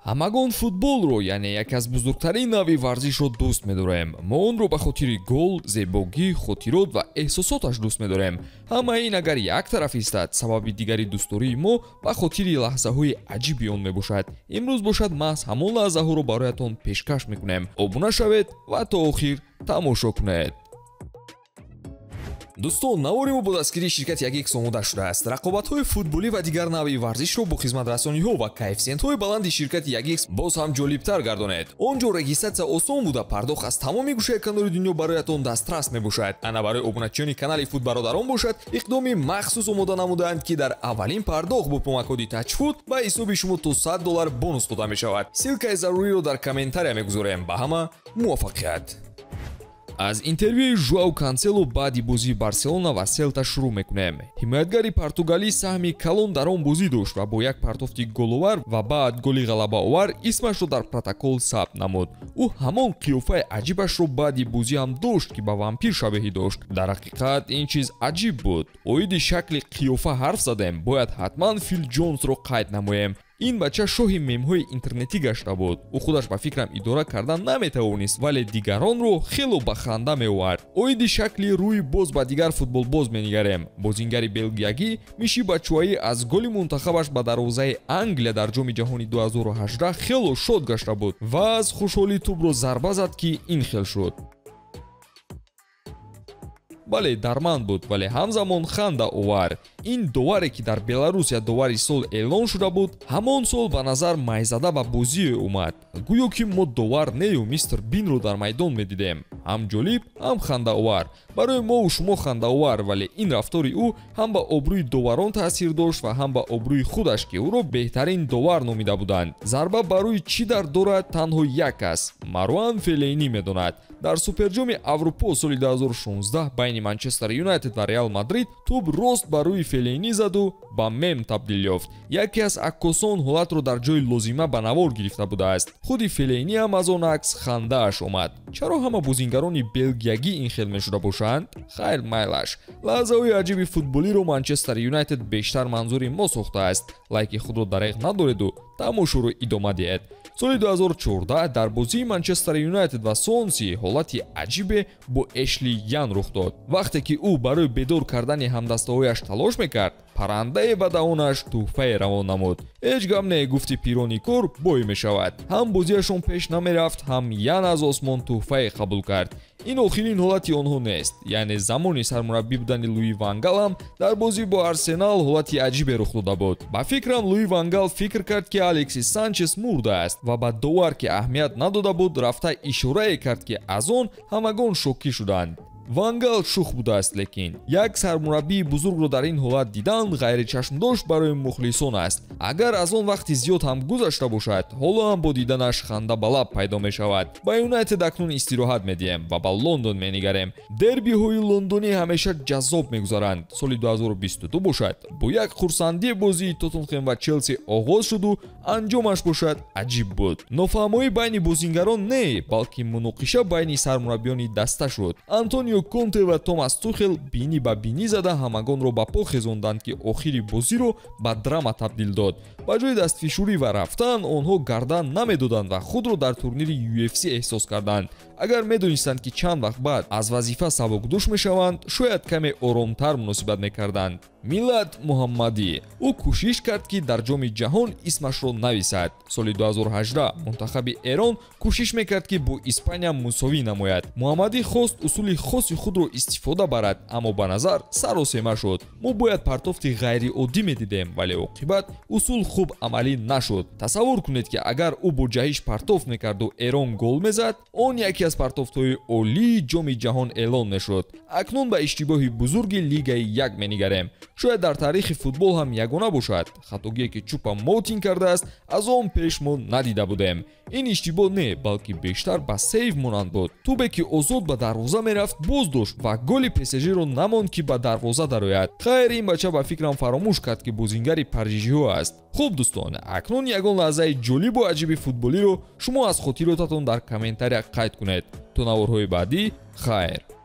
ҳамагон футболро яъне яке аз бузургтарин нави варзишро дӯст медорем. Мо онро ба хотири гол, зебогӣ, хотирот ва эҳсосоташ дӯст медорем. Ҳамаи ин агар як тараф истад, сабаби дигари дӯстдории мо ба хотири лаҳзаҳои аҷиби он мебошад. Имрӯз бошад маҳз ҳамон лаҳзаҳоро бароятон пешкаш мекунем. Обуна шавед ва то охир тамошо кунед. дӯстон, навори мо бо дастгирии ширкати Ягикс омода шудааст. Рақобатҳои футболӣ ва дигар навъи варзишро бо хизматрасониҳо ва коэффициентҳои баланди ширкати Ягикс боз ҳам ҷолибтар гардонед. Он ҷо регистратсия осон буда, пардохт аз тамоми гӯшаи канори дунё бароятон дастрас мебошад. Ана барои обуначиёни канали Футбародарон бошад, иқдоми махсус омода намудаанд ки дар аввалин пардохт бо кӯмаккоди тачфут ба ҳисоби шумо то $100 бонус дода мешавад. Силкаи заруриро дар комментария мегузорем. Ба ҳама муваффақият. аз интервюи Жуау Кансело баъди бозии Барселона ва Селта шурӯъ мекунем. ҳимоятгари португалӣ саҳми калон дар он бозӣ дошт ва бо як партофти головар ва баъд голи ғалабаовар исмашро дар протокол сабт намуд. ӯ ҳамон қиёфаи аҷибашро баъди бозӣ ҳам дошт ки ба вампир шабеҳӣ дошт. дар ҳақиқат ин чиз аҷиб буд. оиди шакли қиёфа ҳарф задем, бояд ҳатман Фил Ҷонсро қайд намоем. ин бача шоҳи мемҳои интернетӣ гашта буд. ӯ худаш ба фикрам идора кардан наметавонист, вале дигаронро хело ба ханда меовард. оиди шакли рӯи боз ба дигар футболбоз менигарем. бозингари белгиягӣ Миши Бачуаӣ аз голи мунтахабаш ба дарвозаи Англия дар ҷоми ҷаҳони 2018 хело шод гашта буд ва аз хушҳолӣ тӯбро зарба зад ки ин хел шуд. бале дарманд буд, вале ҳамзамон ханда овар. ин доваре ки дар Беларусия довари сол эълон шуда буд, ҳамон сол ба назар майзада ба бозие омад. гӯё ки мо довар нею мистер Бинро дар майдон медидем. ҳам ҷолиб, ҳам хандаовар. барои мову шумо хандаовар, вале ин рафтори ӯ ҳам ба обрӯи доварон таъсир дошт ва ҳам ба обрӯи худаш, ки ӯро беҳтарин довар номида буданд. зарба ба рӯи чӣ дард дорад танҳо як кас, Маруан Фелейнӣ медонад. дар суперҷоми Аврупо соли 2016 байни Манчестер Юнайтед ва Реал Мадрид тӯб рост ба рӯи Фелейнӣ заду ба мем табдил ёфт. яке аз аккосон ҳолатро дар ҷои лозима ба навор гирифта будааст. худи Фелейнӣ ҳам аз он акс хандааш омад. чаро ҳама бозингарони белгиягӣ ин хел мешуда бошанд? хайр майлаш. лаҳзаҳои аҷиби футболиро Манчестер Юнайтед бештар манзури мо сохтааст. лайки худро дареғ надореду тамошоро идома диҳед. соли 2014 дар бозии Манчестер Юнайтед ва Сонси ҳолати аҷибе бо Эшли Ян рух дод. вақте ки ӯ барои бедор кардани ҳамдастаҳояш талош мекард, паррандаe ба даҳонаш тӯҳфае равон намуд. ҳеҷ гап не, гуфти пирони кор бой мешавад. ҳам бозияшон пеш намерафт, ҳам Ян аз осмон тӯҳфае қабул кард. ин охирин ҳолати онҳо нест. яъне замони сармураббӣ будани Луи ван Гал ҳам дар бозӣ бо Арсенал ҳолати аҷибе рух дода буд. ба фикрам Луи ван Гал фикр кард ки Алексис Санчес мурдааст ва ба довар ки аҳамият надода буд, рафта ишорае кард ки аз он ҳамагон шокӣ шуданд. ван Гал шух будааст, лекин як сармураббии бузургро дар ин ҳолат дидан ғайри чашмдошт барои мухлисон аст. агар аз он вақти зиёд ҳам гузашта бошад, ҳоло ҳам бо диданаш ханда ба лаб пайдо мешавад. ба Юнайтед акнун истироҳат медиҳем ва ба Лондон менигарем. дербиҳои лондонӣ ҳамеша ҷаззоб мегузаранд. соли 2022 бошад, бо як хурсандии бозии Тоттенхем ва Челси оғоз шуду, анҷомаш бошад аҷиб буд. нофаҳмоӣ байни бозингарон не, балки муноқиша байни сармураббиёни даста шуд. Антонио Конте ва Томас Тухел бини ба бини зада ҳамагонро ба по хезонданд ки охири бозиро ба драма табдил дод. ба ҷои дастфишурӣ ва рафтан, онҳо гардан намедоданд ва худро дар турнири UFC эҳсос карданд. агар медонистанд ки чанд вақт баъд аз вазифа сабукдӯш мешаванд, шояд каме оромтар муносибат мекарданд. Миллат Муҳаммадӣ ӯ кӯшиш кард ки дар ҷоми ҷаҳон исмашро нависад. соли 2018 мунтахаби Эрон кӯшиш мекард ки бо Испания мусовӣ намояд. Муҳаммадӣ хост усули хоси худро истифода барад, аммо ба назар саросема шуд. мо бояд партофти ғайриоддӣ медидем, вале оқибат усул хуб амалӣ нашуд. тасаввур кунед ки агар ӯ бо ҷаҳиш партофт мекарду Эрон гол мезад, он яке аз партофтҳои олии ҷоми ҷаҳон эълон мешуд. акнун ба иштибоҳи бузурги Лигаи Як менигарем. шояд дар таърихи футбол ҳам ягона бошад. хатогие ки чӯпа мотин кардааст, аз он пеш мо надида будем. ин иштибоҳ не, балки бештар ба сейв монанд буд. тӯбе ки озод ба дарвоза мерафт боз дошт ва голи ПСЖ-ро намонд ки ба дарвоза дарояд. хайр, ин бача ба фикрам фаромӯш кард ки бозингари парижиҳо аст. хуб дӯстон, акнун ягон лаҳзаи ҷолибу аҷиби футболиро шумо аз хотиротатон дар комментария қайд кунед. то наворҳои баъдӣ, хайр.